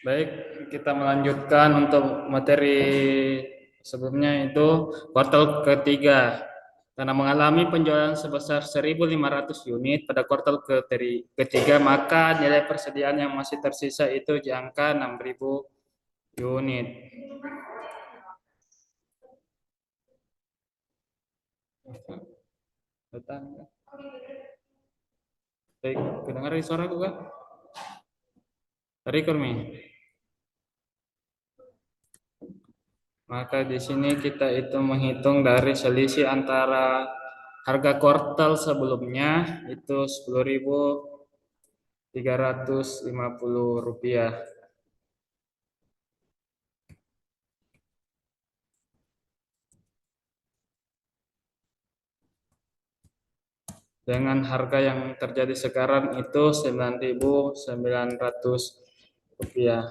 Baik, kita melanjutkan untuk materi sebelumnya itu kuartal ketiga. Karena mengalami penjualan sebesar 1.500 unit pada kuartal ketiga, maka nilai persediaan yang masih tersisa itu di angka 6.000 unit. Betul. Baik, kedengaran suara aku kan? Record Mi. Maka di sini kita itu menghitung dari selisih antara harga kuartal sebelumnya itu 10.350 rupiah dengan harga yang terjadi sekarang itu 9.900 rupiah.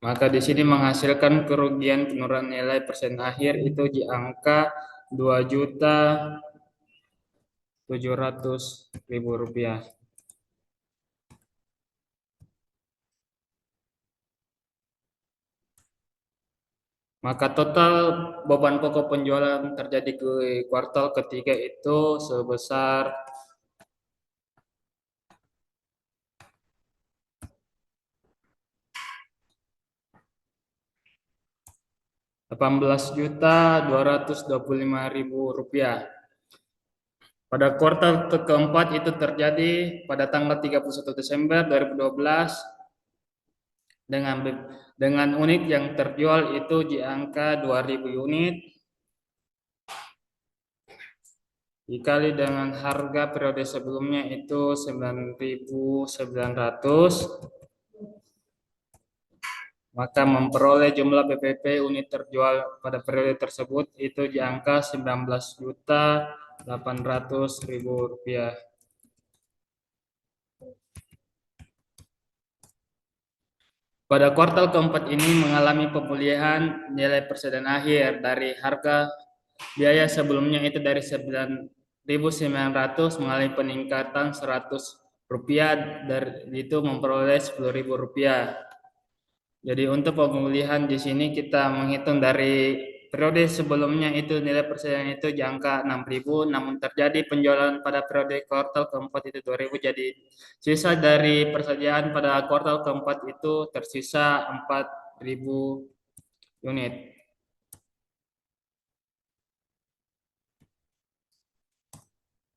Maka di sini menghasilkan kerugian penurunan nilai persen akhir itu di angka 2.700.000 rupiah. Maka total beban pokok penjualan terjadi ke kuartal ketiga itu sebesar 18.225.000 rupiah. Pada kuartal keempat itu terjadi pada tanggal 31 Desember 2012 dengan unit yang terjual itu di angka 2.000 unit dikali dengan harga periode sebelumnya itu 9.900, maka memperoleh jumlah BPP unit terjual pada periode tersebut itu di angka 19.800.000 rupiah. Pada kuartal keempat ini mengalami pemulihan nilai persediaan akhir dari harga biaya sebelumnya itu dari 9.900 mengalami peningkatan 100 rupiah, dari itu memperoleh 10.000 rupiah. Jadi untuk pemulihan di sini kita menghitung dari periode sebelumnya itu nilai persediaan itu di angka 6.000, namun terjadi penjualan pada periode kuartal keempat itu 2.000, jadi sisa dari persediaan pada kuartal keempat itu tersisa 4.000 unit.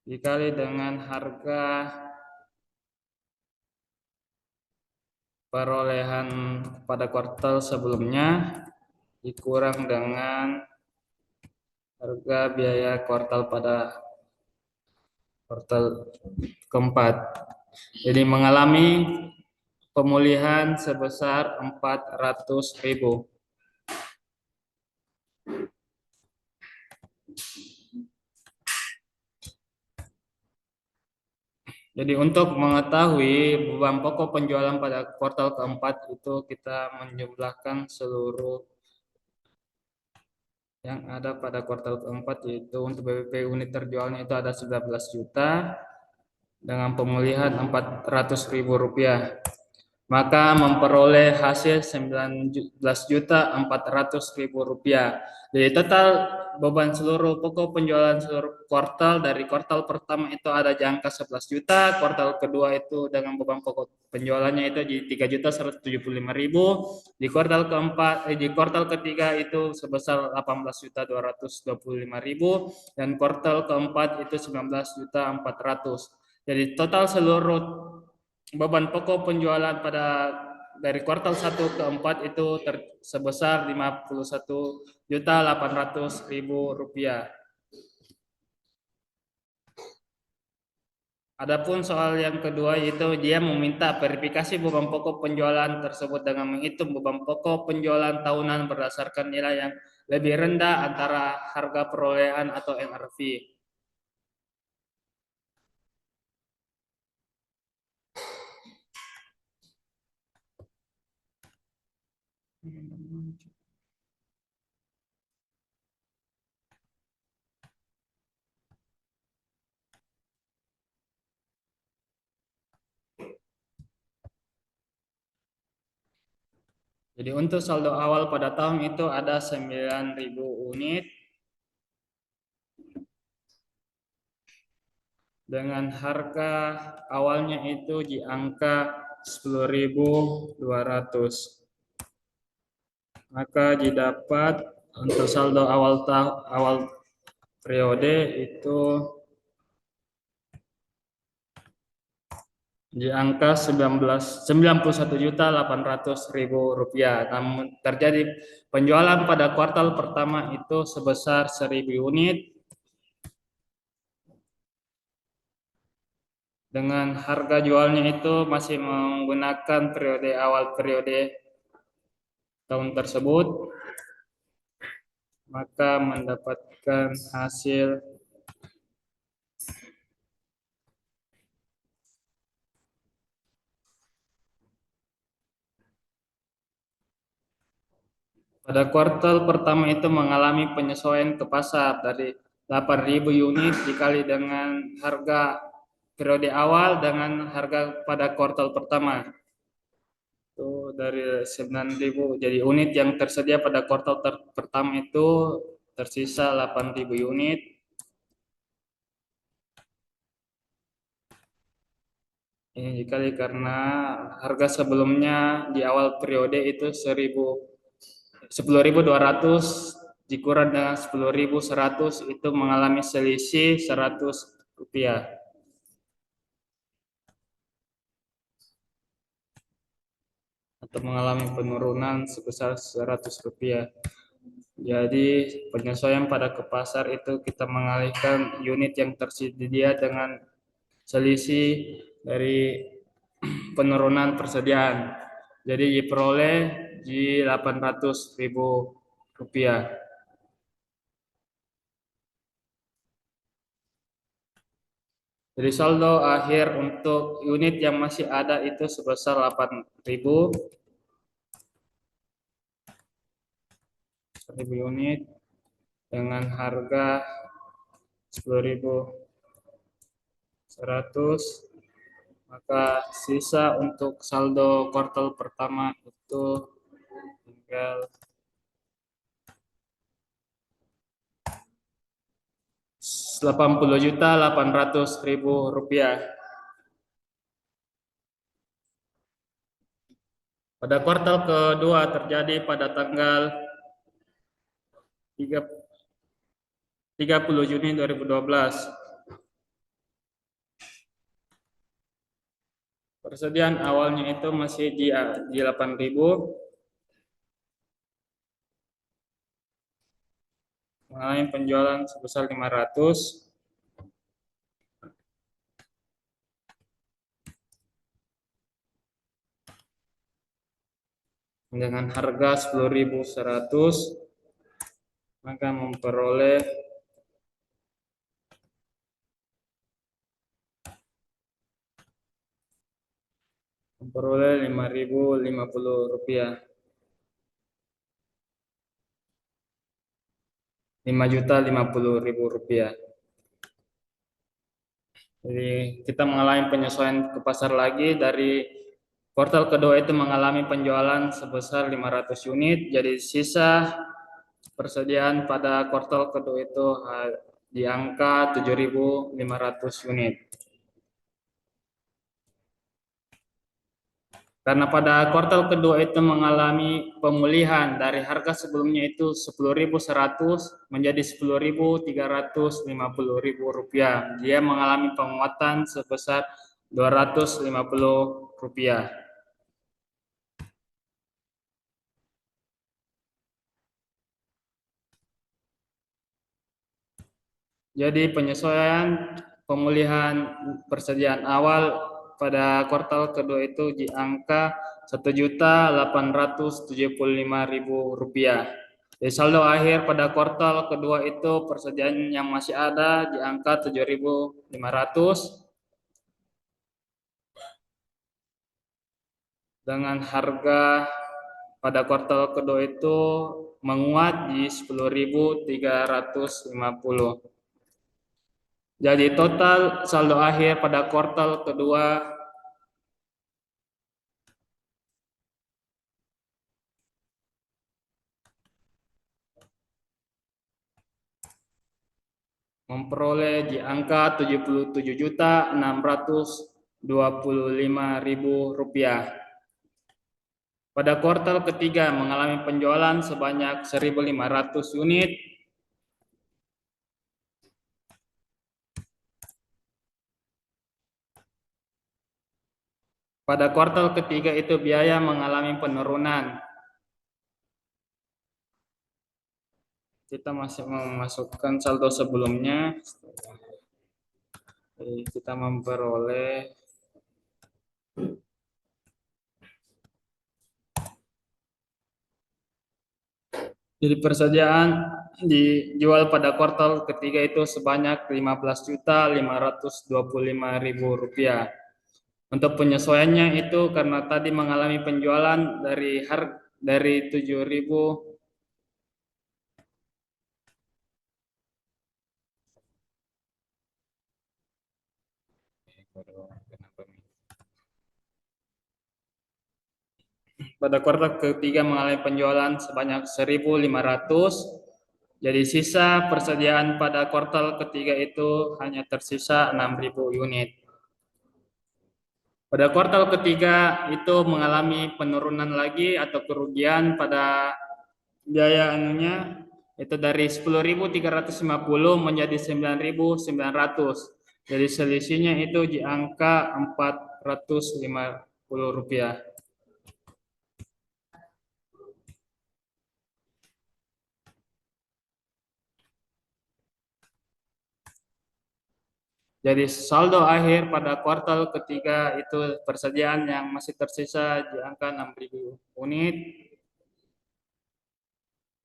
Dikali dengan harga perolehan pada kuartal sebelumnya dikurang dengan harga biaya kuartal pada kuartal keempat. Jadi mengalami pemulihan sebesar 400.000. Jadi untuk mengetahui beban pokok penjualan pada kuartal keempat itu kita menjumlahkan seluruh yang ada pada kuartal keempat, yaitu untuk BPP unit terjualnya itu ada 19 juta dengan pemulihan 400.000 rupiah, maka memperoleh hasil 19.400.000 rupiah. Jadi total beban seluruh pokok penjualan seluruh kuartal dari kuartal pertama itu ada di angka 11 juta, kuartal kedua itu dengan beban pokok penjualannya itu di 3.175.000, di kuartal keempat di kuartal ketiga itu sebesar 18.225.000, dan kuartal keempat itu 19.400.000. Jadi total seluruh beban pokok penjualan pada dari kuartal 1 ke 4 itu sebesar 51.800.000 rupiah. Adapun soal yang kedua itu dia meminta verifikasi beban pokok penjualan tersebut dengan menghitung beban pokok penjualan tahunan berdasarkan nilai yang lebih rendah antara harga perolehan atau MRV. Jadi untuk saldo awal pada tahun itu ada 9.000 unit dengan harga awalnya itu di angka 10.200. Maka didapat untuk saldo awal periode itu di angka 91.800.000 rupiah. Namun terjadi penjualan pada kuartal pertama itu sebesar 1.000 unit dengan harga jualnya itu masih menggunakan periode awal periode tahun tersebut, maka mendapatkan hasil pada kuartal pertama itu mengalami penyesuaian ke pasar dari 8.000 unit dikali dengan harga periode awal dengan harga pada kuartal pertama. Itu dari 9.000, jadi unit yang tersedia pada kuartal pertama itu tersisa 8.000 unit. Ini dikali karena harga sebelumnya di awal periode itu 10.200 dikurang dengan 10.100 itu mengalami selisih 100 rupiah. Atau mengalami penurunan sebesar 100 rupiah. Jadi penyesuaian pada ke pasar itu kita mengalihkan unit yang tersedia dengan selisih dari penurunan persediaan. Jadi diperoleh di 800.000 rupiah. Jadi saldo akhir untuk unit yang masih ada itu sebesar 8.000 unit dengan harga 10.100, maka sisa untuk saldo kuartal pertama itu tinggal 80.800.000 rupiah. Pada kuartal kedua terjadi pada tanggal 30 Juni 2012. Persediaan awalnya itu masih di 8.000, mengalami penjualan sebesar 500 dengan harga 10.100, maka memperoleh Rp5.050. 5.050.000 rupiah. Jadi kita mengalami penyesuaian ke pasar lagi dari kuartal kedua itu mengalami penjualan sebesar 500 unit. Jadi sisa persediaan pada kuartal kedua itu di angka 7.500 unit. Karena pada kuartal kedua itu mengalami pemulihan dari harga sebelumnya itu 10.100 menjadi 10.350.000 rupiah. Dia mengalami penguatan sebesar 250 rupiah. Jadi penyesuaian pemulihan persediaan awal pada kuartal kedua itu di angka 1.875.000 rupiah. Jadi saldo akhir pada kuartal kedua itu persediaan yang masih ada di angka 7.500 dengan harga pada kuartal kedua itu menguat di 10.350. Jadi total saldo akhir pada kuartal kedua memperoleh di angka 77.625.000 rupiah. Pada kuartal ketiga mengalami penjualan sebanyak 1.500 unit. Pada kuartal ketiga itu biaya mengalami penurunan. Kita masih memasukkan saldo sebelumnya. Kita memperoleh jadi persediaan dijual pada kuartal ketiga itu sebanyak 15.525.000 rupiah. Untuk penyesuaiannya itu karena tadi mengalami penjualan dari 7.000 pada kuartal ketiga mengalami penjualan sebanyak 1.500. Jadi sisa persediaan pada kuartal ketiga itu hanya tersisa 6.000 unit. Pada kuartal ketiga itu mengalami penurunan lagi atau kerugian pada biaya anunya itu dari 10.350 menjadi 9.900. Jadi selisihnya itu di angka 450 rupiah. Jadi saldo akhir pada kuartal ketiga itu persediaan yang masih tersisa di angka 6.000 unit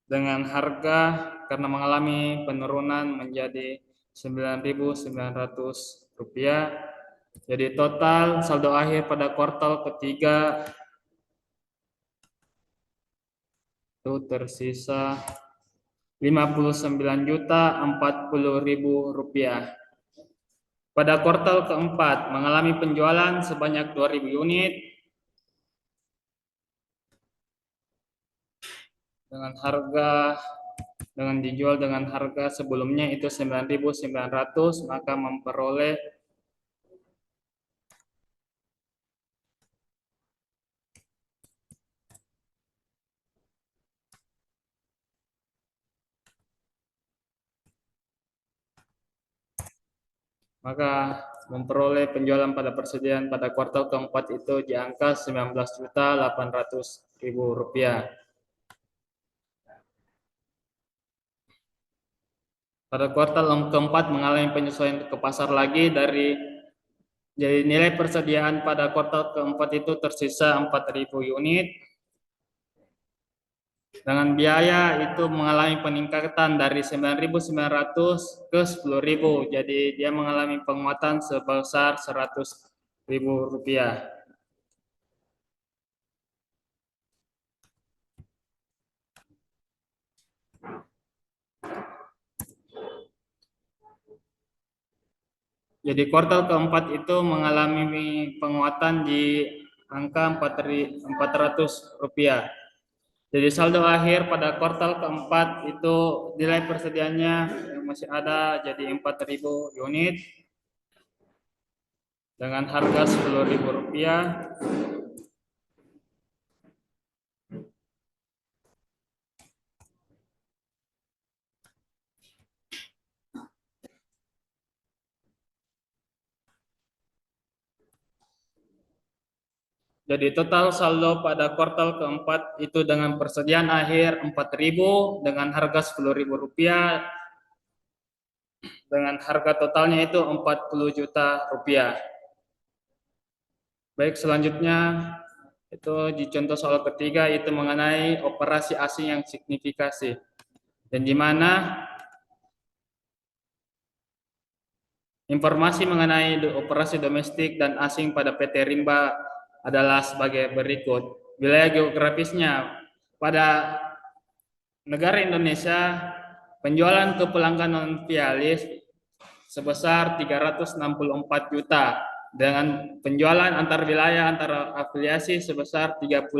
dengan harga karena mengalami penurunan menjadi 9.900 rupiah. Jadi total saldo akhir pada kuartal ketiga itu tersisa 59.040.000 rupiah. Pada kuartal keempat mengalami penjualan sebanyak 2.000 unit dengan dijual dengan harga sebelumnya itu 9.900, maka memperoleh penjualan pada persediaan pada kuartal keempat itu di angka 19.800.000 rupiah. Pada kuartal keempat mengalami penyesuaian ke pasar lagi jadi nilai persediaan pada kuartal keempat itu tersisa 4.000 unit. Dengan biaya itu mengalami peningkatan dari 9.900 ke 10.000. Jadi dia mengalami penguatan sebesar 100.000 rupiah. Jadi kuartal keempat itu mengalami penguatan di angka 400 rupiah. Jadi saldo akhir pada kuartal keempat itu nilai persediaannya yang masih ada jadi 4.000 unit dengan harga 10.000 rupiah. Jadi total saldo pada kuartal keempat itu dengan persediaan akhir 4.000 dengan harga 10.000 rupiah dengan harga totalnya itu 40 juta rupiah. Baik, selanjutnya itu di contoh soal ketiga itu mengenai operasi asing yang signifikasi dan di mana informasi mengenai operasi domestik dan asing pada PT Rimba adalah sebagai berikut. Wilayah geografisnya pada negara Indonesia penjualan ke pelanggan non Vialis sebesar 364 juta dengan penjualan antar wilayah antar afiliasi sebesar 38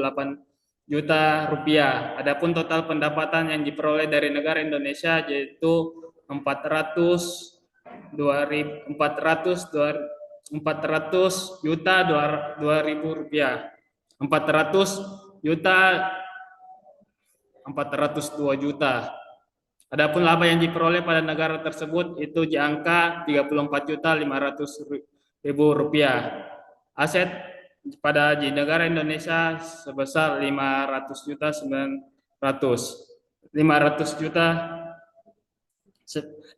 juta rupiah. Adapun total pendapatan yang diperoleh dari negara Indonesia yaitu 400 juta 2.000 rupiah. 400 juta 402 juta. Adapun laba yang diperoleh pada negara tersebut itu di angka 34 juta 500 ribu rupiah. Aset pada di negara Indonesia sebesar 500 juta 900 500 juta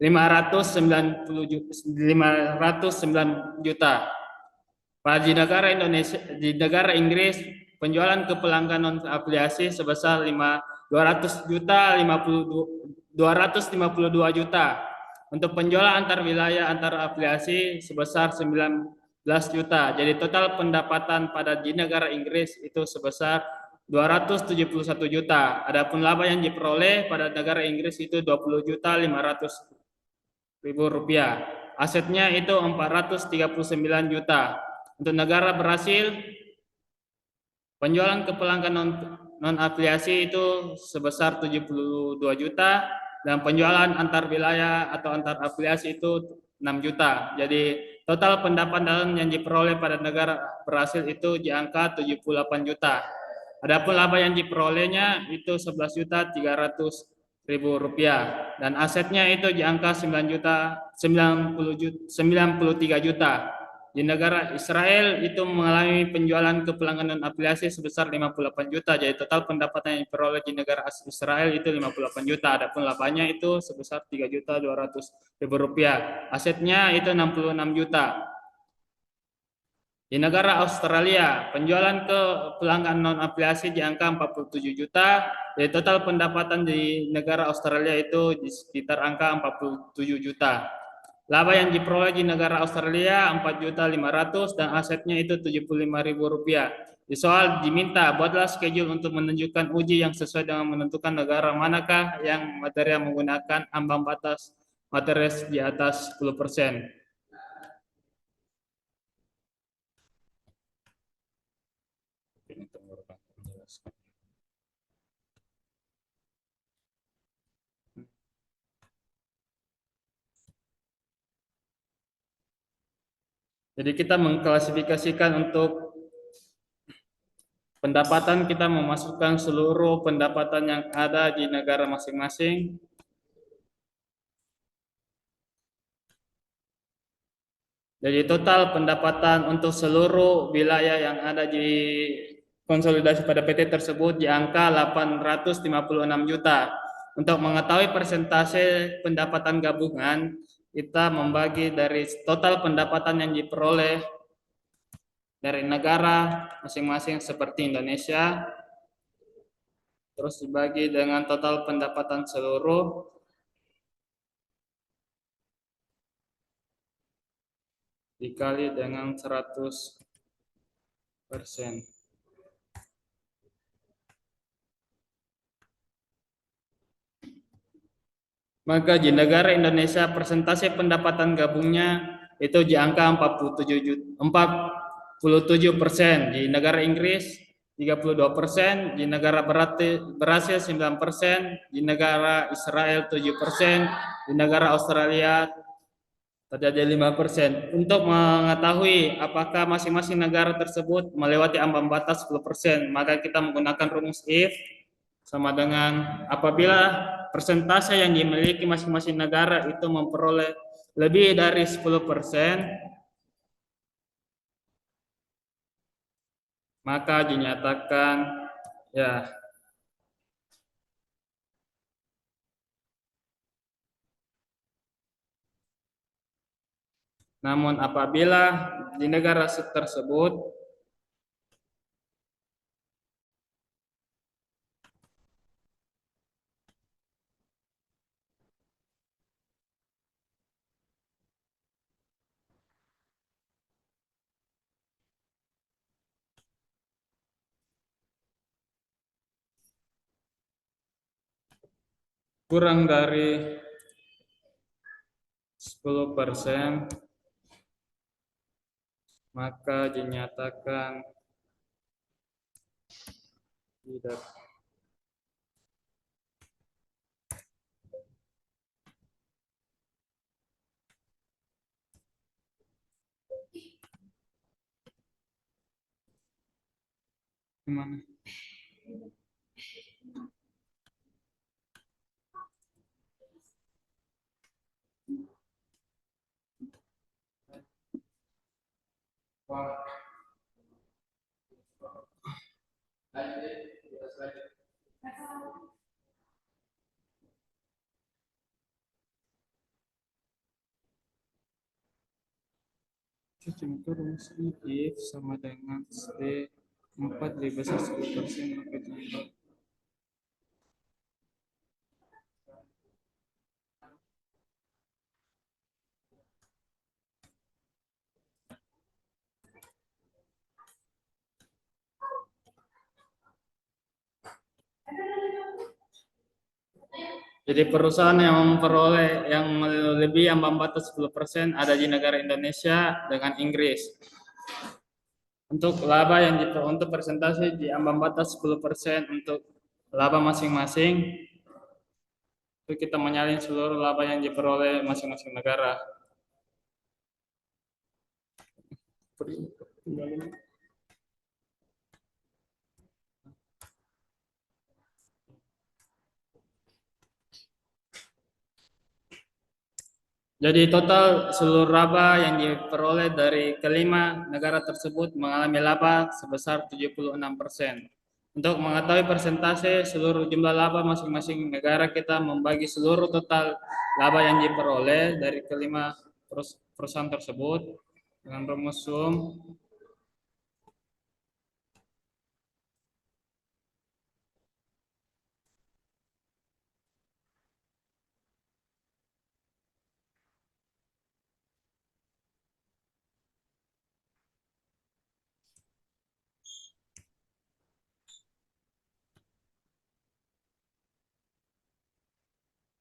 509 juta. Pada di negara Indonesia, di negara Inggris penjualan ke pelanggan non afiliasi sebesar 200 juta 252 juta. Untuk penjualan antar wilayah antar afiliasi sebesar 19 juta. Jadi total pendapatan pada di negara Inggris itu sebesar 271 juta. Adapun laba yang diperoleh pada negara Inggris itu 20 juta 500 ribu rupiah. Asetnya itu 439 juta. Untuk negara Brasil, penjualan ke pelanggan non afiliasi itu sebesar 72 juta dan penjualan antar wilayah atau antar afiliasi itu 6 juta. Jadi total pendapatan yang diperoleh pada negara Brasil itu di angka 78 juta. Adapun laba yang diperolehnya itu 11 juta 300 ribu rupiah dan asetnya itu di angka 9 juta 93 juta. Di negara Israel itu mengalami penjualan ke pelanggan non afiliasi sebesar 58 juta. Jadi total pendapatan yang diperoleh di negara Israel itu 58 juta. Adapun labanya itu sebesar 3 juta 200 ribu rupiah. Asetnya itu 66 juta. Di negara Australia, penjualan ke pelanggan non afiliasi di angka 47 juta. Jadi total pendapatan di negara Australia itu di sekitar angka 47 juta. Laba yang diperoleh di negara Australia 4 juta 500 dan asetnya itu 75 ribu rupiah. Di soal diminta buatlah schedule untuk menunjukkan uji yang sesuai dengan menentukan negara manakah yang materi menggunakan ambang batas materi di atas 10%. Jadi kita mengklasifikasikan untuk pendapatan, kita memasukkan seluruh pendapatan yang ada di negara masing-masing. Jadi total pendapatan untuk seluruh wilayah yang ada di konsolidasi pada PT tersebut di angka 856 juta. Untuk mengetahui persentase pendapatan gabungan, kita membagi dari total pendapatan yang diperoleh dari negara masing-masing seperti Indonesia, terus dibagi dengan total pendapatan seluruh dikali dengan 100%. Maka di negara Indonesia persentase pendapatan gabungnya itu di angka 47%. Di negara Inggris 32%, di negara Brasil 9%, di negara Israel 7%, di negara Australia terjadi 5%. Untuk mengetahui apakah masing-masing negara tersebut melewati ambang batas 10%, maka kita menggunakan rumus if sama dengan apabila persentase yang dimiliki masing-masing negara itu memperoleh lebih dari 10%, maka dinyatakan ya. Namun apabila di negara tersebut kurang dari 10%, maka dinyatakan tidak. Gimana? Rumus if sama dengan D 4 dibesar 10% maka jumlah. Jadi perusahaan yang memperoleh yang melebihi ambang batas 10% ada di negara Indonesia dengan Inggris. Untuk laba yang untuk persentase di ambang batas 10% untuk laba masing-masing, itu kita menyalin seluruh laba yang diperoleh masing-masing negara. Jadi total seluruh laba yang diperoleh dari kelima negara tersebut mengalami laba sebesar 76%. Untuk mengetahui persentase seluruh jumlah laba masing-masing negara, kita membagi seluruh total laba yang diperoleh dari kelima perusahaan tersebut dengan rumus sum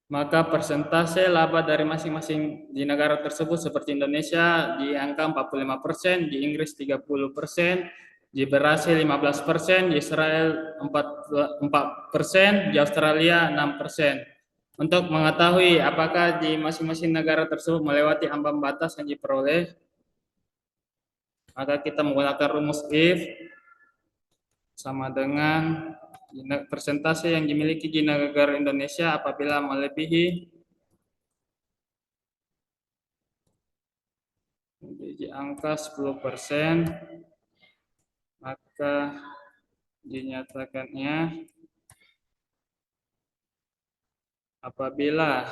maka persentase laba dari masing-masing di negara tersebut seperti Indonesia di angka 45%, di Inggris 30%, di Brasil 15%, di Israel 4%, di Australia 6%. Untuk mengetahui apakah di masing-masing negara tersebut melewati ambang batas yang diperoleh, maka kita menggunakan rumus if sama dengan persentase yang dimiliki di negara Indonesia apabila melebihi di angka 10%, maka dinyatakannya apabila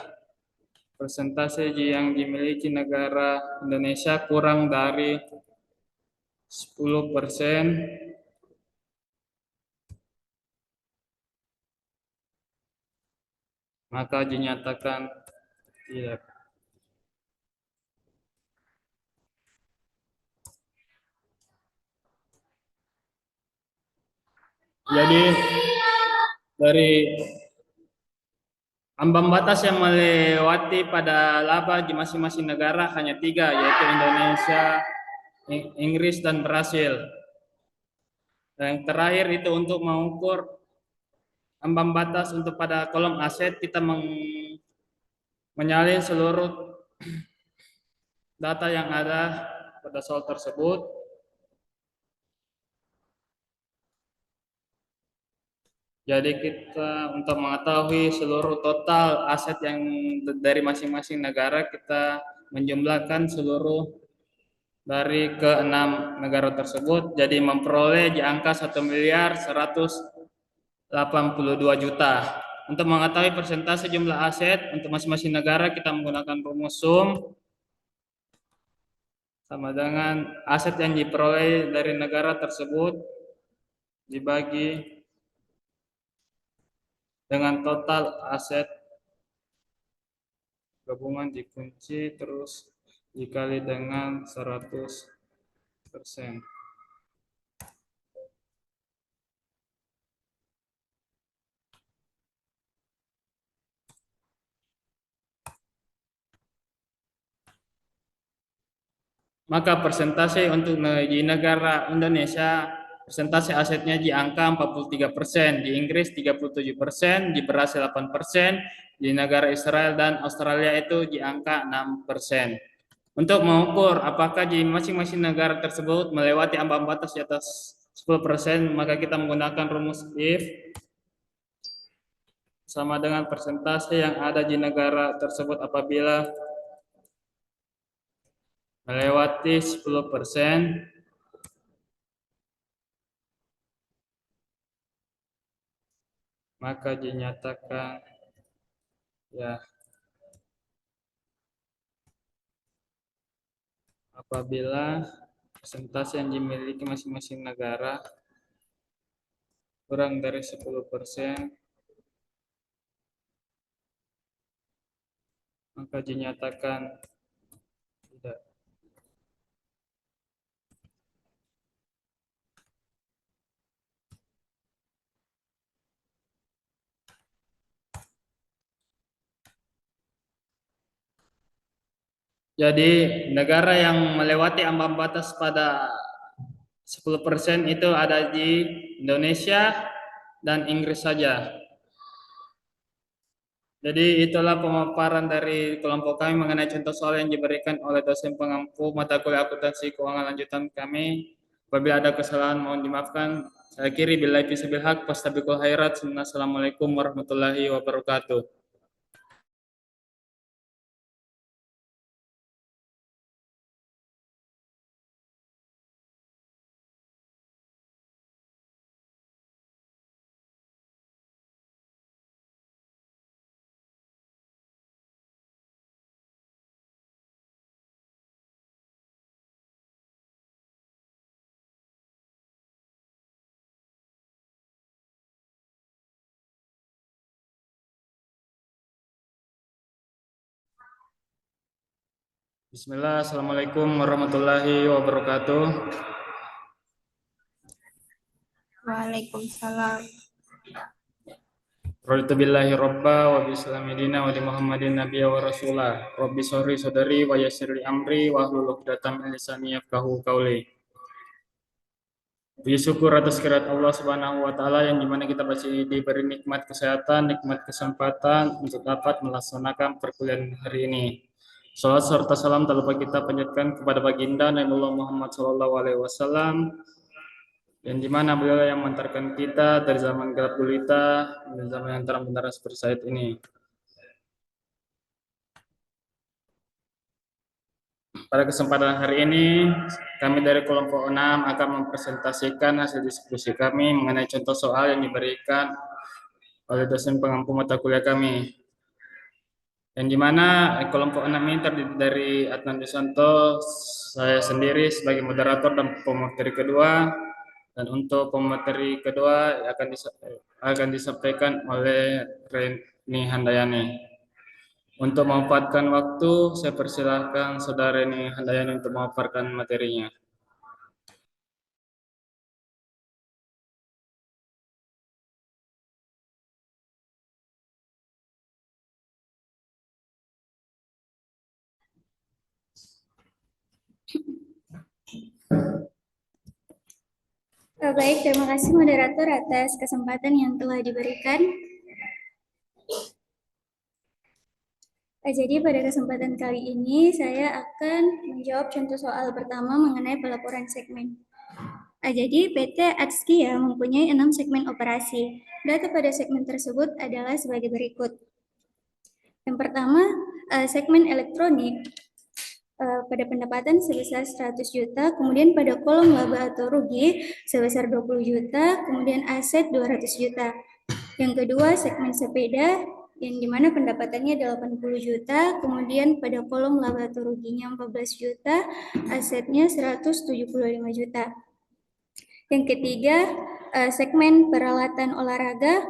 persentase yang dimiliki negara Indonesia kurang dari 10%, maka dinyatakan tidak. Jadi dari ambang batas yang melewati pada laba di masing-masing negara hanya 3, yaitu Indonesia, Inggris, dan Brasil. Dan yang terakhir itu untuk mengukur ambang batas untuk pada kolom aset, kita menyalin seluruh data yang ada pada soal tersebut. Jadi kita untuk mengetahui seluruh total aset yang dari masing-masing negara, kita menjumlahkan seluruh dari ke-6 negara tersebut, jadi memperoleh di angka 1.182.000.000. Untuk mengetahui persentase jumlah aset untuk masing-masing negara, kita menggunakan rumus sum sama dengan aset yang diperoleh dari negara tersebut dibagi dengan total aset gabungan dikunci terus dikali dengan 100%. Maka persentase untuk di negara Indonesia, persentase asetnya di angka 43%, di Inggris 37%, di Brasil 8%, di negara Israel dan Australia itu di angka 6%. Untuk mengukur apakah di masing-masing negara tersebut melewati ambang batas di atas 10%, maka kita menggunakan rumus if sama dengan persentase yang ada di negara tersebut apabila melewati 10%, maka dinyatakan ya apabila persentase yang dimiliki masing-masing negara kurang dari 10%, maka dinyatakan tidak. Jadi negara yang melewati ambang batas pada 10% itu ada di Indonesia dan Inggris saja. Jadi itulah pemaparan dari kelompok kami mengenai contoh soal yang diberikan oleh dosen pengampu mata kuliah akuntansi keuangan lanjutan kami. Apabila ada kesalahan mohon dimaafkan. Saya akhiri billahi fisbil haq fastabiqul khairat. Assalamualaikum warahmatullahi wabarakatuh. Bismillah, assalamualaikum warahmatullahi wabarakatuh. Waalaikumsalam. Raditu billahi robba wa bislami dina wa di Muhammadin nabiyya wa rasulah. Rabbi sholli sadri wa yassir li amri wa hlul 'uqdatam min lisani yafqahu qawli. Puji syukur atas kehadirat Allah Subhanahu wa taala yang dimana kita masih diberi nikmat kesehatan, nikmat kesempatan untuk dapat melaksanakan perkuliahan hari ini. Salawat serta salam tak lupa kita panjatkan kepada baginda Nabi Muhammad SAW, yang dimana beliau yang mengantarkan kita dari zaman gelap gulita menuju zaman yang terang benderang seperti saat ini. Pada kesempatan hari ini, kami dari kelompok 6 akan mempresentasikan hasil diskusi kami mengenai contoh soal yang diberikan oleh dosen pengampu mata kuliah kami. Yang dimana kelompok 6 ini terdiri dari Adnan Dusanto, saya sendiri sebagai moderator dan pemateri kedua, dan untuk pemateri kedua akan disampaikan oleh Reni Handayani. Untuk memanfaatkan waktu, saya persilahkan Saudara Reni Handayani untuk memaparkan materinya. Baik, terima kasih moderator atas kesempatan yang telah diberikan. Jadi pada kesempatan kali ini saya akan menjawab contoh soal pertama mengenai pelaporan segmen. Jadi PT Atskia mempunyai 6 segmen operasi. Data pada segmen tersebut adalah sebagai berikut. Yang pertama, segmen elektronik pada pendapatan sebesar 100 juta, kemudian pada kolom laba atau rugi sebesar 20 juta, kemudian aset 200 juta. Yang kedua, segmen sepeda yang dimana pendapatannya 80 juta, kemudian pada kolom laba atau ruginya 14 juta, asetnya 175 juta. Yang ketiga, segmen peralatan olahraga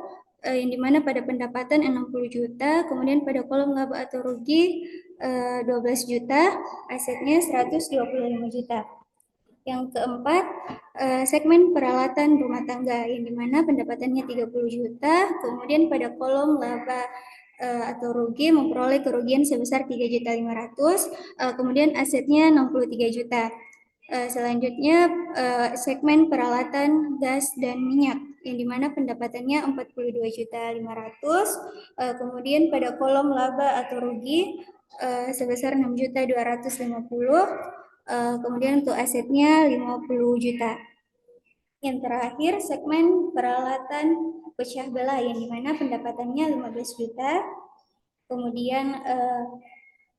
yang dimana pada pendapatan 60 juta, kemudian pada kolom laba atau rugi 12 juta, asetnya 125 juta. Yang keempat, segmen peralatan rumah tangga yang dimana pendapatannya 30 juta, kemudian pada kolom laba atau rugi memperoleh kerugian sebesar 3.500.000, kemudian asetnya 63 juta. Selanjutnya, segmen peralatan gas dan minyak yang dimana pendapatannya 42.500.000, kemudian pada kolom laba atau rugi sebesar 6.250.000, kemudian untuk asetnya 50 juta. Yang terakhir, segmen peralatan pecah belah yang dimana pendapatannya 15 juta. Kemudian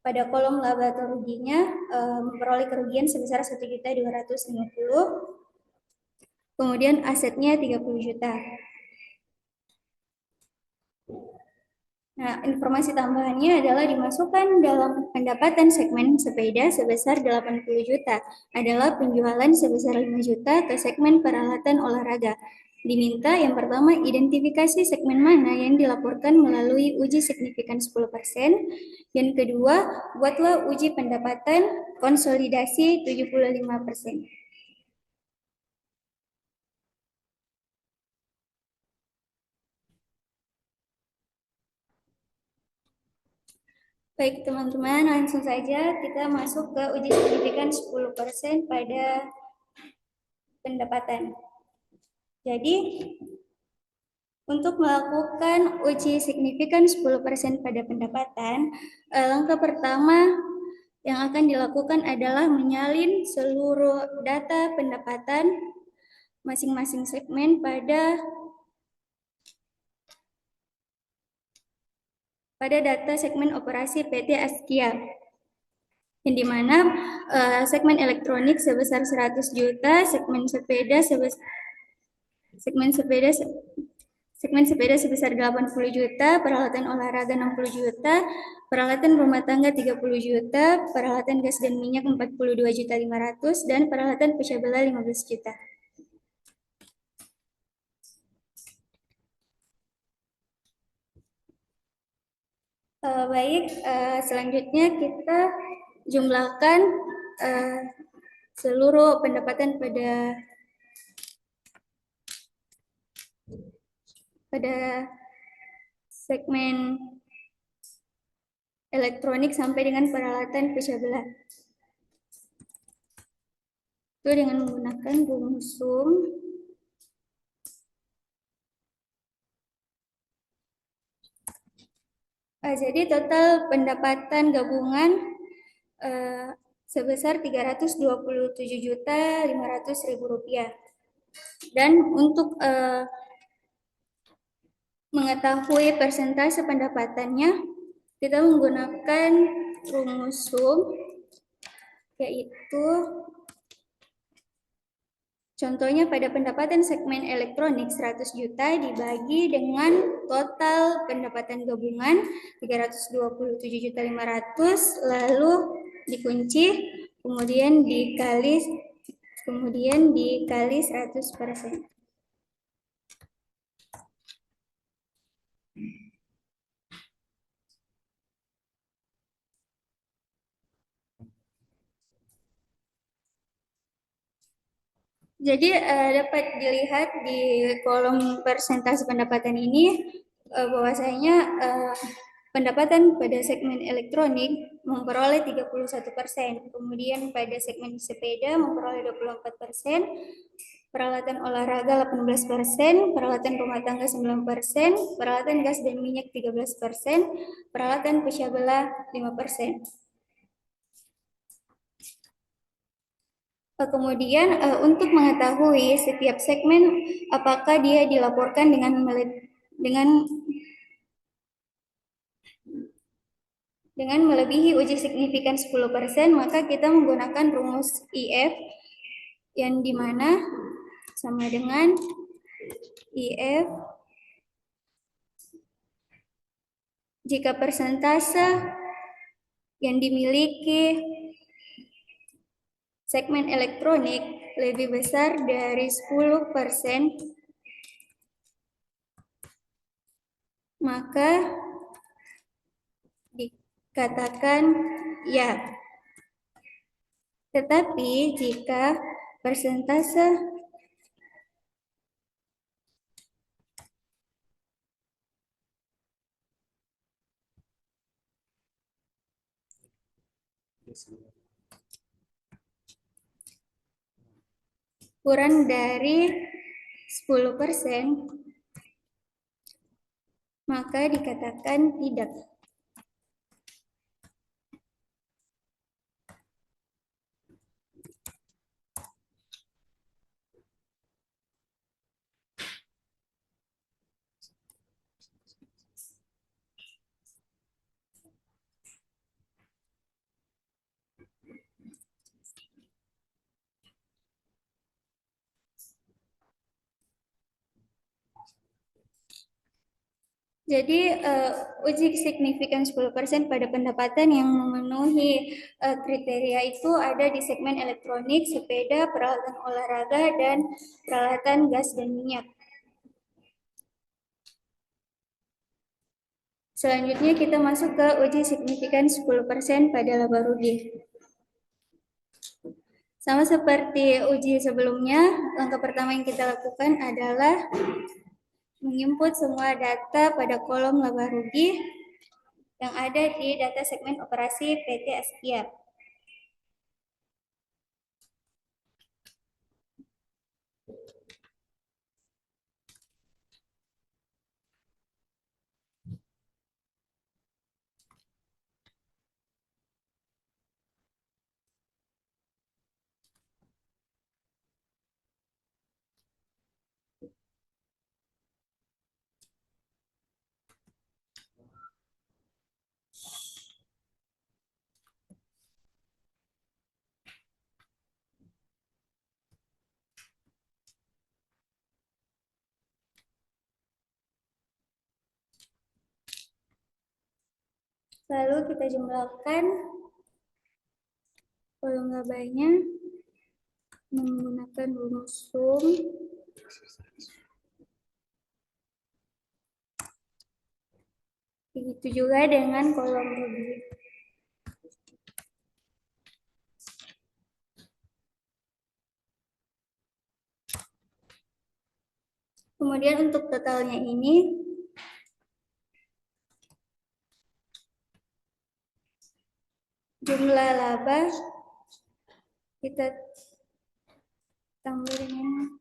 pada kolom laba atau ruginya memperoleh kerugian sebesar 1.250.000. Kemudian asetnya 30 juta. Nah, informasi tambahannya adalah dimasukkan dalam pendapatan segmen sepeda sebesar 80 juta adalah penjualan sebesar 5 juta ke segmen peralatan olahraga. Diminta yang pertama identifikasi segmen mana yang dilaporkan melalui uji signifikan 10%. Yang kedua, buatlah uji pendapatan konsolidasi 75%. Baik teman-teman, langsung saja kita masuk ke uji signifikan 10% pada pendapatan. Jadi, untuk melakukan uji signifikan 10% pada pendapatan, langkah pertama yang akan dilakukan adalah menyalin seluruh data pendapatan masing-masing segmen pada data segmen operasi PT Askia. Yang dimana segmen elektronik sebesar 100 juta, segmen sepeda sebesar 80 juta, peralatan olahraga 60 juta, peralatan rumah tangga 30 juta, peralatan gas dan minyak 42.500.000 dan peralatan pecah belah 15 juta. Baik, selanjutnya kita jumlahkan seluruh pendapatan pada segmen elektronik sampai dengan peralatan pecah belah. Itu dengan menggunakan rumus sum. Jadi total pendapatan gabungan sebesar 327.500.000 rupiah. Dan untuk mengetahui persentase pendapatannya, kita menggunakan rumus sum, yaitu contohnya pada pendapatan segmen elektronik 100 juta dibagi dengan total pendapatan gabungan 327.500.000 lalu dikunci kemudian dikali 100%. Jadi dapat dilihat di kolom persentase pendapatan ini bahwasanya pendapatan pada segmen elektronik memperoleh 31%, kemudian pada segmen sepeda memperoleh 24%, peralatan olahraga 18%, peralatan rumah tangga 9%, peralatan gas dan minyak 13%, peralatan pecah belah 5%. Kemudian untuk mengetahui setiap segmen apakah dia dilaporkan dengan melebihi uji signifikan 10%, maka kita menggunakan rumus IF yang dimana sama dengan IF jika persentase yang dimiliki segmen elektronik lebih besar dari 10%, maka dikatakan ya. Tetapi jika persentase kurang dari 10%, maka dikatakan tidak. Jadi uji signifikan 10% pada pendapatan yang memenuhi kriteria itu ada di segmen elektronik, sepeda, peralatan olahraga, dan peralatan gas dan minyak. Selanjutnya kita masuk ke uji signifikan 10% pada laba rugi. Sama seperti uji sebelumnya, langkah pertama yang kita lakukan adalah menginput semua data pada kolom laba rugi yang ada di data segmen operasi PT Askia. Lalu kita jumlahkan kolom labanya menggunakan rumus sum. Begitu juga dengan kolom rugi. Kemudian untuk totalnya ini jumlah laba kita tambah dengan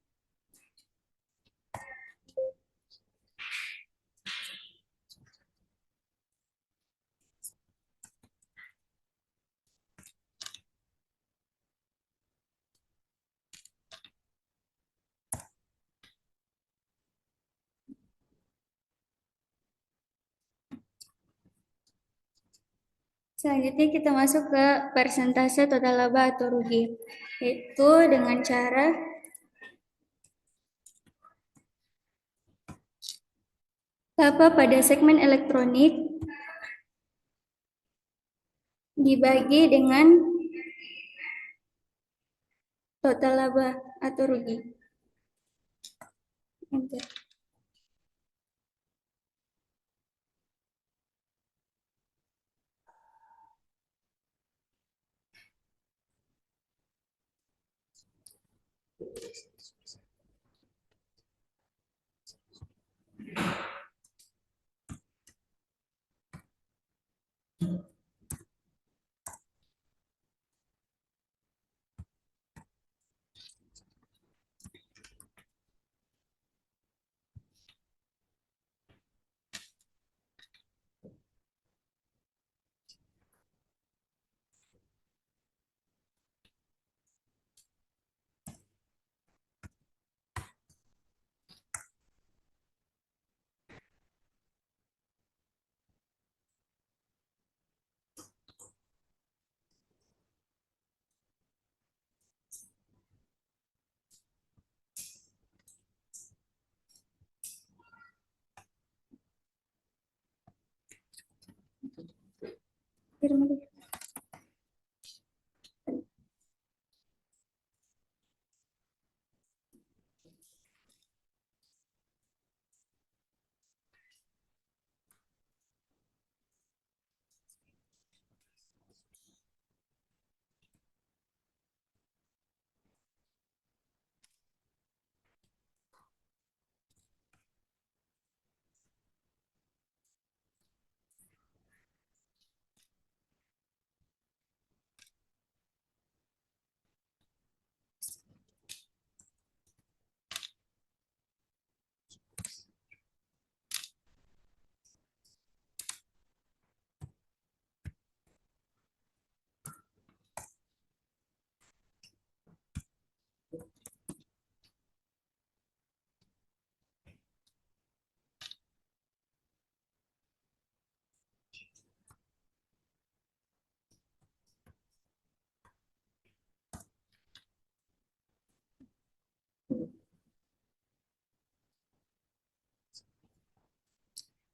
selanjutnya kita masuk ke persentase total laba atau rugi, yaitu dengan cara laba pada segmen elektronik dibagi dengan total laba atau rugi. Enter.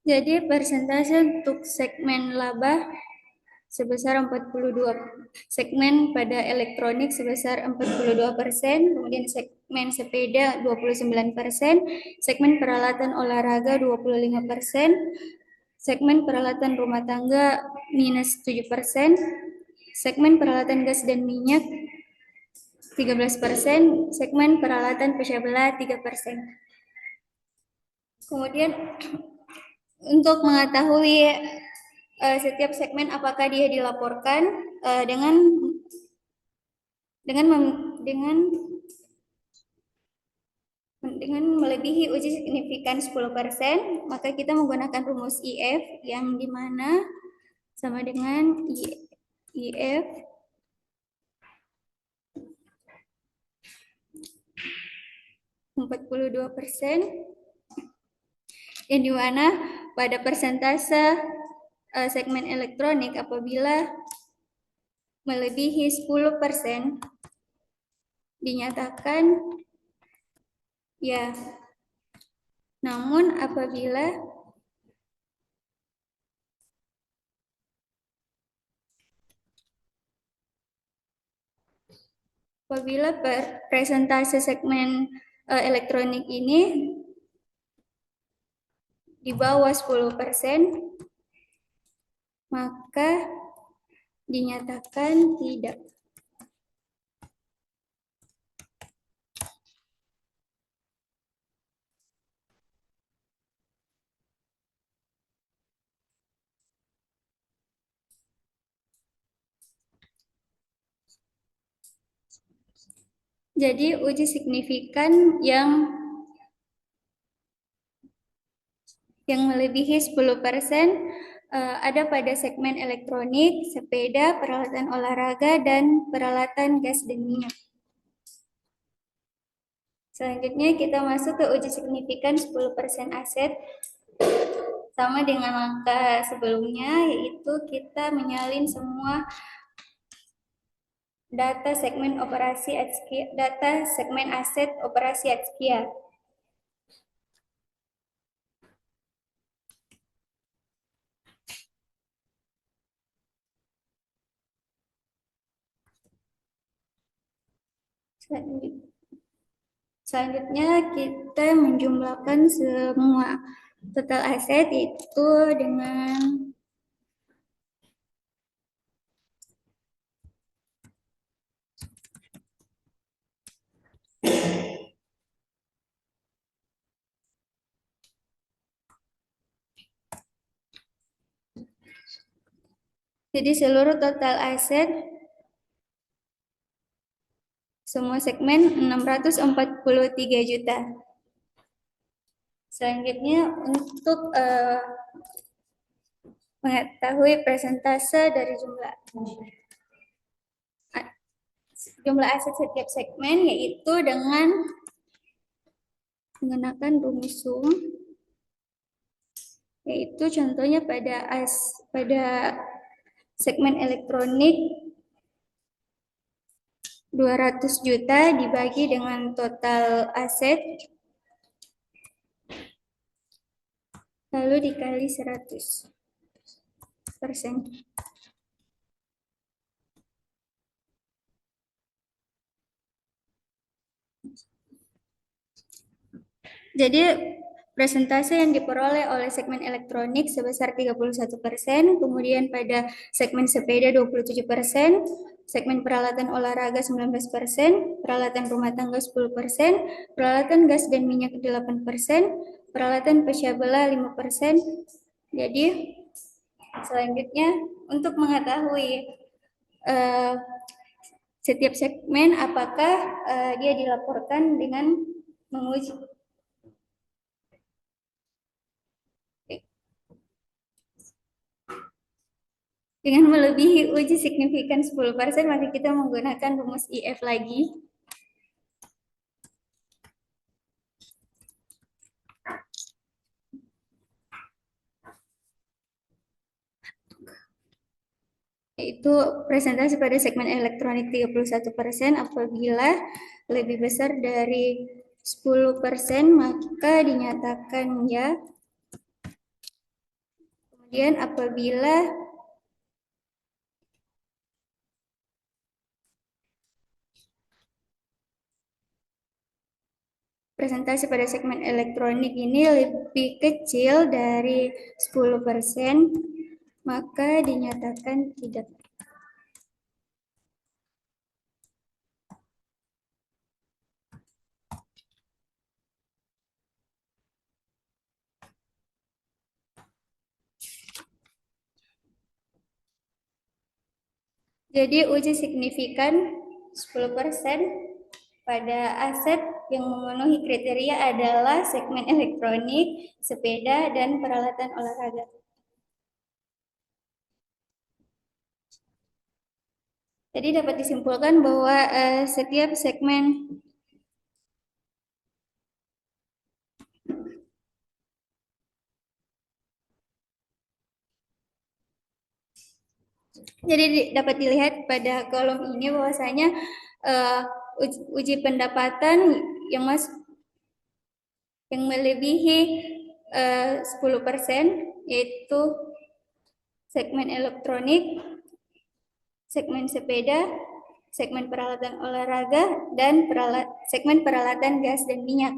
Jadi persentase untuk segmen laba sebesar 42, segmen pada elektronik sebesar 42%, kemudian segmen sepeda 29%, segmen peralatan olahraga 25%, segmen peralatan rumah tangga minus 7%, segmen peralatan gas dan minyak 13%, segmen peralatan pecah belah 3%. Kemudian untuk mengetahui setiap segmen apakah dia dilaporkan dengan melebihi uji signifikan 10%, maka kita menggunakan rumus IF yang dimana sama dengan IF (42%), yang dimana pada persentase segmen elektronik apabila melebihi 10% dinyatakan ya. Namun apabila presentase segmen elektronik ini di bawah 10%, maka dinyatakan tidak. Jadi uji signifikan yang melebihi 10% ada pada segmen elektronik, sepeda, peralatan olahraga, dan peralatan gas dan minyak. Selanjutnya kita masuk ke uji signifikan 10% aset. Sama dengan langkah sebelumnya, yaitu kita menyalin semua data segmen operasi Atskia, data segmen aset operasi Atskia. Selanjutnya kita menjumlahkan semua total aset itu dengan jadi seluruh total aset semua segmen 643 juta. Selanjutnya untuk mengetahui persentase dari jumlah aset setiap segmen, yaitu dengan menggunakan rumus sum, yaitu contohnya pada segmen elektronik 200 juta dibagi dengan total aset, lalu dikali 100%. Jadi presentase yang diperoleh oleh segmen elektronik sebesar 31%, kemudian pada segmen sepeda 27%, segmen peralatan olahraga 19%, peralatan rumah tangga 10%, peralatan gas dan minyak 8%, peralatan pecah belah 5%. Jadi selanjutnya untuk mengetahui setiap segmen apakah dia dilaporkan dengan menguji dengan melebihi uji signifikan 10%, maka kita menggunakan rumus IF lagi. Yaitu presentasi pada segmen elektronik 31% apabila lebih besar dari 10%, maka dinyatakan ya. Kemudian apabila presentasi pada segmen elektronik ini lebih kecil dari 10%, maka dinyatakan tidak. Jadi uji signifikan 10% pada aset yang memenuhi kriteria adalah segmen elektronik, sepeda, dan peralatan olahraga. Jadi dapat disimpulkan bahwa setiap segmen dapat dilihat pada kolom ini bahwasanya uji pendapatan yang melebihi 10% yaitu segmen elektronik, segmen sepeda, segmen peralatan olahraga, dan segmen peralatan gas dan minyak.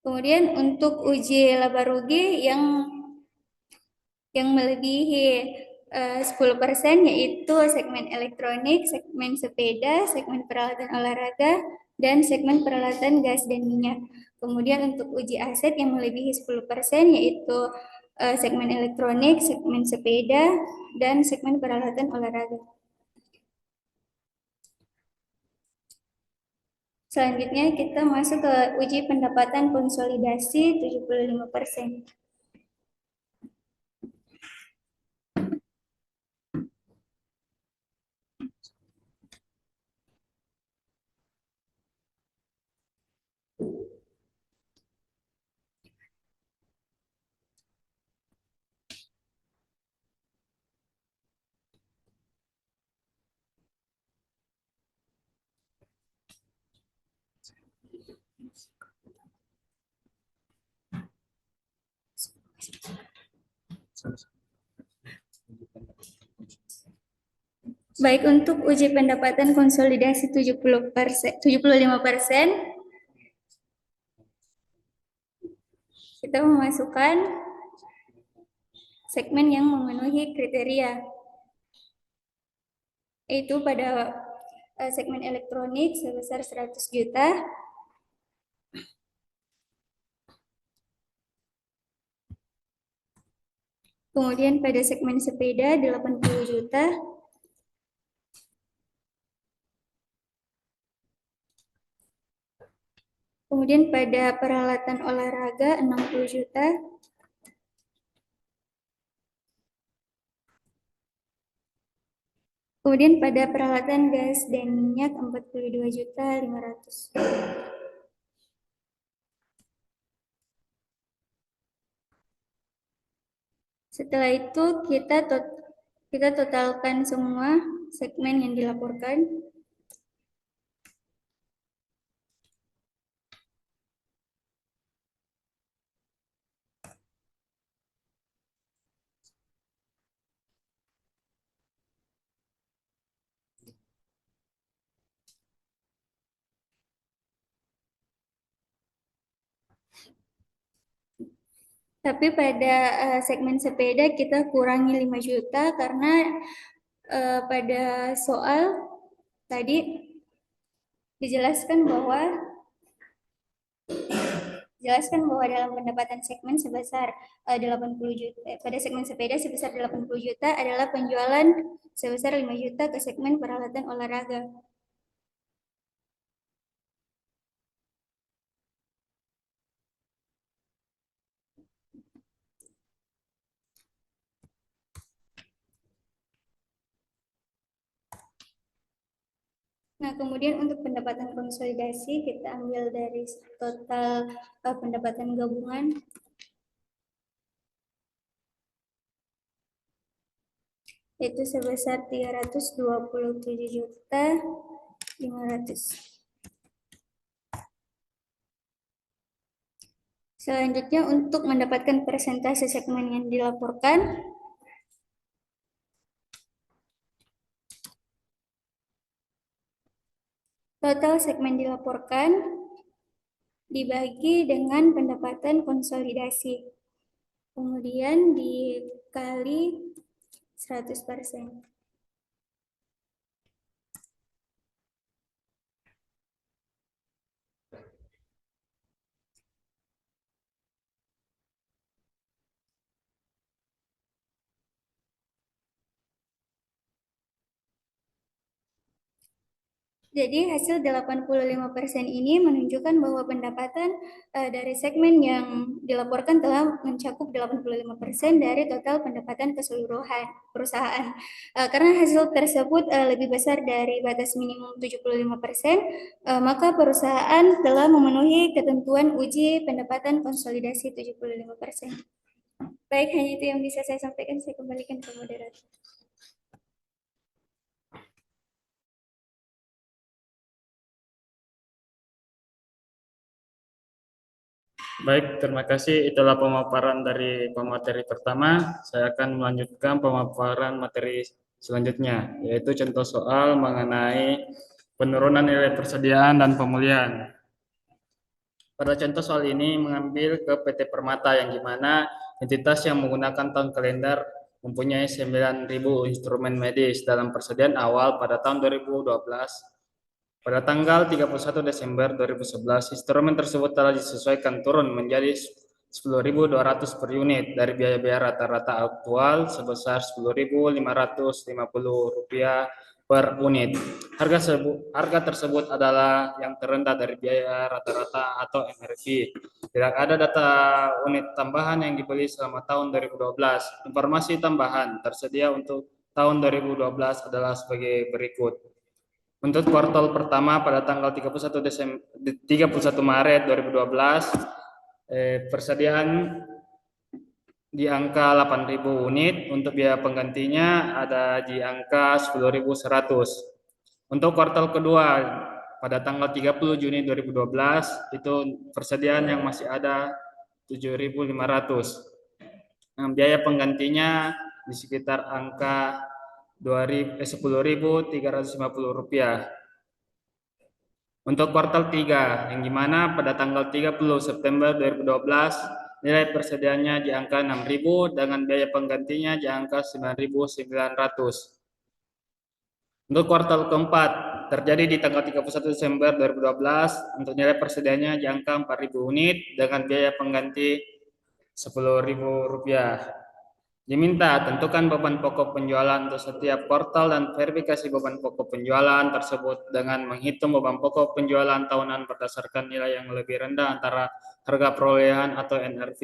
Kemudian untuk uji laba rugi yang melebihi 10% yaitu segmen elektronik, segmen sepeda, segmen peralatan olahraga, dan segmen peralatan gas dan minyak. Kemudian untuk uji aset yang melebihi 10% yaitu segmen elektronik, segmen sepeda, dan segmen peralatan olahraga. Selanjutnya kita masuk ke uji pendapatan konsolidasi 75%. Baik, untuk uji pendapatan konsolidasi 75%, kita memasukkan segmen yang memenuhi kriteria, yaitu pada segmen elektronik sebesar 100 juta, kemudian pada segmen sepeda 80 juta, kemudian pada peralatan olahraga 60 juta, kemudian pada peralatan gas dan minyak 42.500.000. Setelah itu kita totalkan semua segmen yang dilaporkan. Tapi pada segmen sepeda kita kurangi 5 juta karena pada soal tadi dijelaskan bahwa dalam pendapatan segmen sebesar 80 juta, pada segmen sepeda sebesar 80 juta adalah penjualan sebesar 5 juta ke segmen peralatan olahraga. Nah, kemudian untuk pendapatan konsolidasi kita ambil dari total pendapatan gabungan, yaitu sebesar 327.500.000. Selanjutnya untuk mendapatkan persentase segmen yang dilaporkan, total segmen dilaporkan dibagi dengan pendapatan konsolidasi. Kemudian dikali 100%. Jadi hasil 85% ini menunjukkan bahwa pendapatan dari segmen yang dilaporkan telah mencakup 85% dari total pendapatan keseluruhan perusahaan. Karena hasil tersebut lebih besar dari batas minimum 75%, maka perusahaan telah memenuhi ketentuan uji pendapatan konsolidasi 75%. Baik, hanya itu yang bisa saya sampaikan. Saya kembalikan ke moderator. Baik, terima kasih. Itulah pemaparan dari pemateri pertama. Saya akan melanjutkan pemaparan materi selanjutnya, yaitu contoh soal mengenai penurunan nilai persediaan dan pemulihan. Pada contoh soal ini mengambil ke PT Permata yang dimana entitas yang menggunakan tahun kalender mempunyai 9.000 instrumen medis dalam persediaan awal pada tahun 2012. Pada tanggal 31 Desember 2011, instrumen tersebut telah disesuaikan turun menjadi 10.200 per unit dari biaya-biaya rata-rata aktual sebesar 10.550 rupiah per unit. Harga tersebut adalah yang terendah dari biaya rata-rata atau MRV. Tidak ada data unit tambahan yang dibeli selama tahun 2012. Informasi tambahan tersedia untuk tahun 2012 adalah sebagai berikut. Untuk kuartal pertama pada tanggal 31 Maret 2012, persediaan di angka 8.000 unit, untuk biaya penggantinya ada di angka 10.100. Untuk kuartal kedua pada tanggal 30 Juni 2012, itu persediaan yang masih ada 7.500. Biaya penggantinya di sekitar angka 10.350 rupiah. Untuk kuartal 3, yang dimana pada tanggal 30 September 2012, nilai persediaannya di angka 6.000 dengan biaya penggantinya di angka 9.900. Untuk kuartal keempat, terjadi di tanggal 31 Desember 2012, untuk nilai persediaannya di angka 4.000 unit dengan biaya pengganti 10.000 rupiah. Diminta tentukan beban pokok penjualan untuk setiap kuartal dan verifikasi beban pokok penjualan tersebut dengan menghitung beban pokok penjualan tahunan berdasarkan nilai yang lebih rendah antara harga perolehan atau NRV.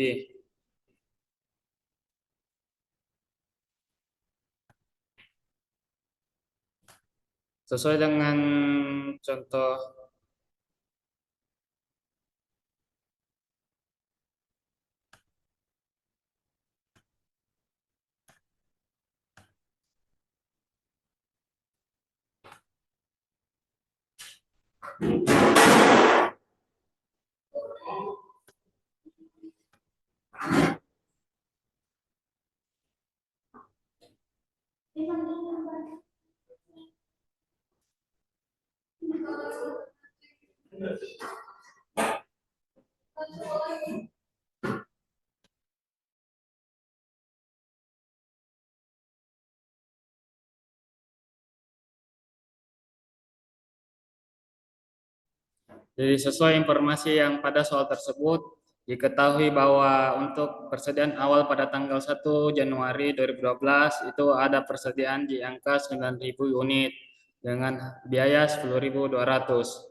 Sesuai dengan contoh Jadi sesuai informasi yang pada soal tersebut, diketahui bahwa untuk persediaan awal pada tanggal 1 Januari 2012 itu ada persediaan di angka 9.000 unit dengan biaya 10.200.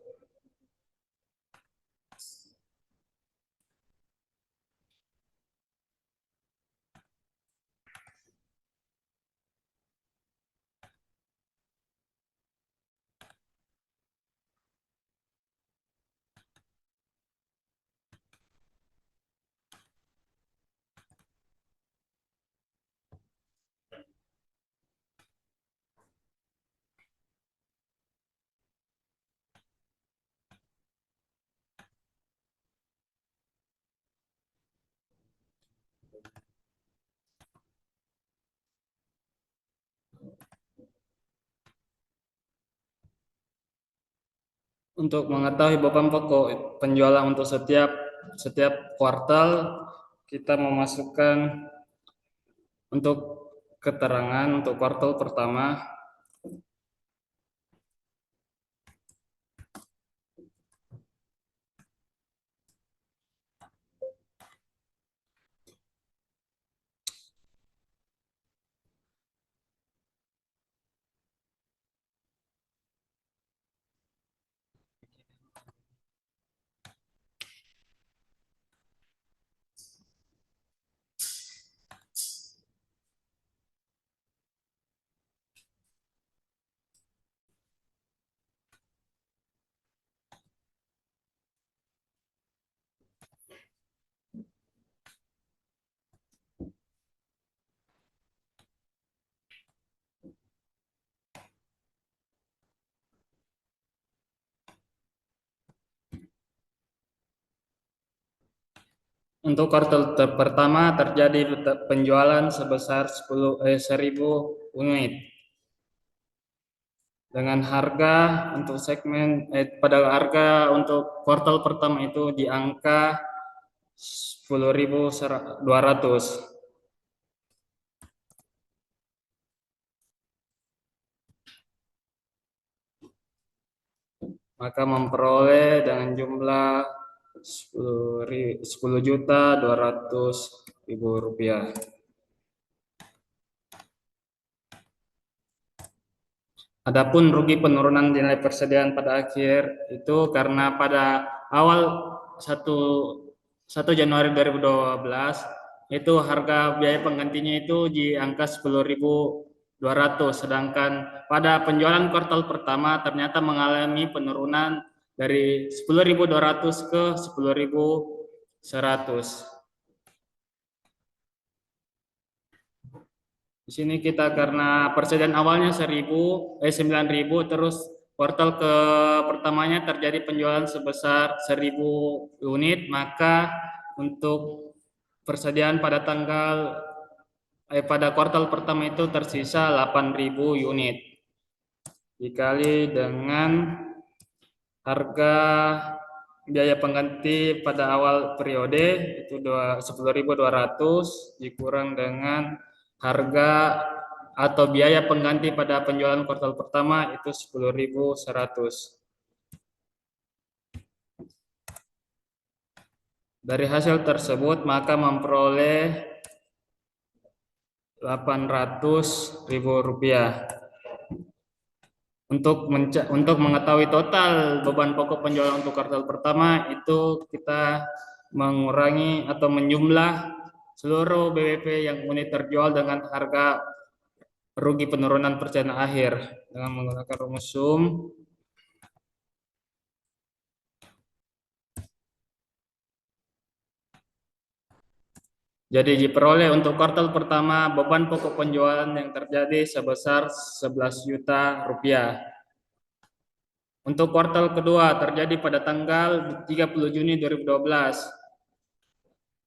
Untuk mengetahui beban pokok penjualan untuk setiap kuartal, kita memasukkan untuk keterangan untuk kuartal pertama. Untuk kuartal pertama terjadi penjualan sebesar 1000 unit dengan harga untuk pada harga untuk kuartal pertama itu di angka 10.200. Maka memperoleh dengan jumlah 10.200.000 rupiah. Adapun rugi penurunan nilai persediaan pada akhir itu karena pada awal 1 Januari 2012 itu harga biaya penggantinya itu di angka 10.200, sedangkan pada penjualan kuartal pertama ternyata mengalami penurunan dari 10.200 ke 10.100. Di sini kita karena persediaan awalnya 9.000, terus kuartal ke pertamanya terjadi penjualan sebesar 1.000 unit, maka untuk persediaan pada kuartal pertama itu tersisa 8.000 unit. Dikali dengan harga biaya pengganti pada awal periode itu 10.200 dikurang dengan harga atau biaya pengganti pada penjualan kuartal pertama itu 10.100. Dari hasil tersebut maka memperoleh 800.000 rupiah. Untuk mengetahui total beban pokok penjualan untuk kuartal pertama itu kita mengurangi atau menjumlah seluruh BWP yang unit terjual dengan harga rugi penurunan persediaan akhir dengan menggunakan rumus sum. Jadi diperoleh untuk kuartal pertama beban pokok penjualan yang terjadi sebesar 11 juta rupiah. Untuk kuartal kedua terjadi pada tanggal 30 Juni 2012.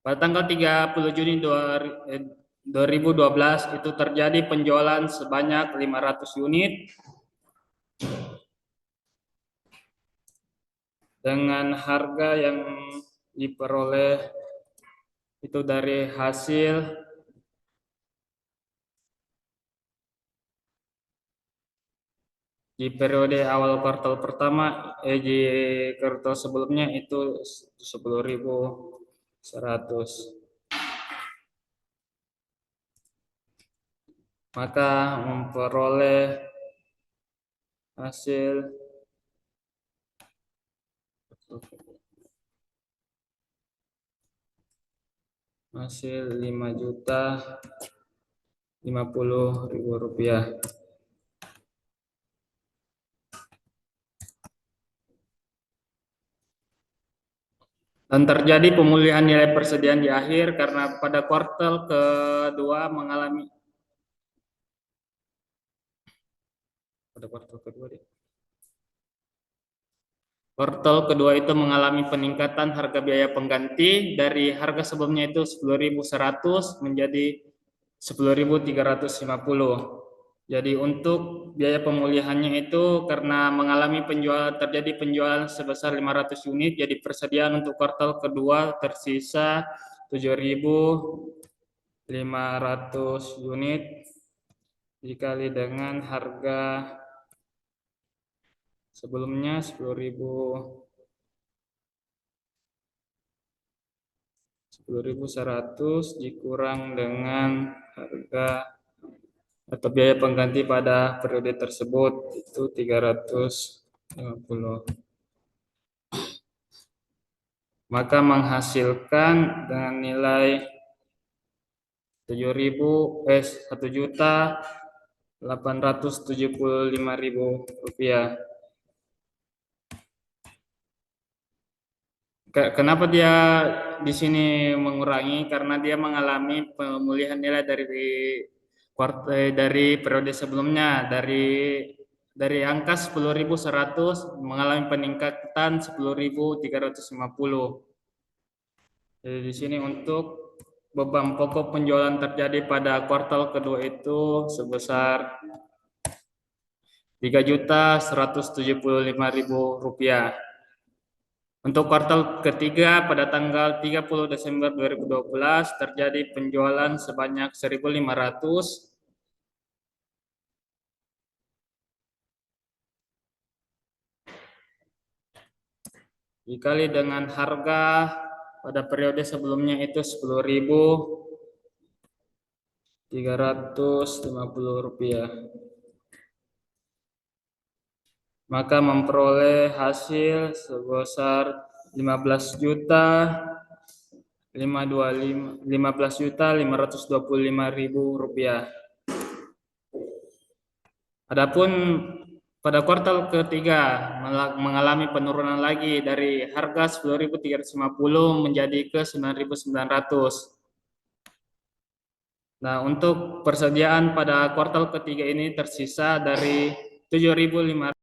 Pada tanggal 30 Juni 2012 itu terjadi penjualan sebanyak 500 unit dengan harga yang diperoleh itu dari hasil di periode awal kuartal pertama di kuartal sebelumnya itu 10.100. Maka memperoleh hasil hasil 5.050.000 rupiah. Dan terjadi pemulihan nilai persediaan di akhir karena pada kuartal kedua mengalami Kuartal kedua itu mengalami peningkatan harga biaya pengganti dari harga sebelumnya itu 10.100 menjadi 10.350. Jadi untuk biaya pemulihannya itu karena mengalami terjadi penjualan sebesar 500 unit, jadi persediaan untuk kuartal kedua tersisa 7.500 unit dikali dengan harga sebelumnya 10.100 dikurang dengan harga atau biaya pengganti pada periode tersebut itu 350. Maka menghasilkan dengan nilai 1.875.000 rupiah. Kenapa dia di sini mengurangi? Karena dia mengalami pemulihan nilai dari periode sebelumnya, dari angka 10.100 mengalami peningkatan 10.350. Jadi di sini untuk beban pokok penjualan terjadi pada kuartal kedua itu sebesar 3.175.000 rupiah. Untuk kuartal ketiga pada tanggal 30 Desember 2012 terjadi penjualan sebanyak 1.500 dikali dengan harga pada periode sebelumnya itu 10.350 rupiah. Maka memperoleh hasil sebesar 15.525.000 rupiah. Adapun pada kuartal ketiga mengalami penurunan lagi dari harga 10.350 menjadi ke 9.900. Nah, untuk persediaan pada kuartal ketiga ini tersisa dari 7.500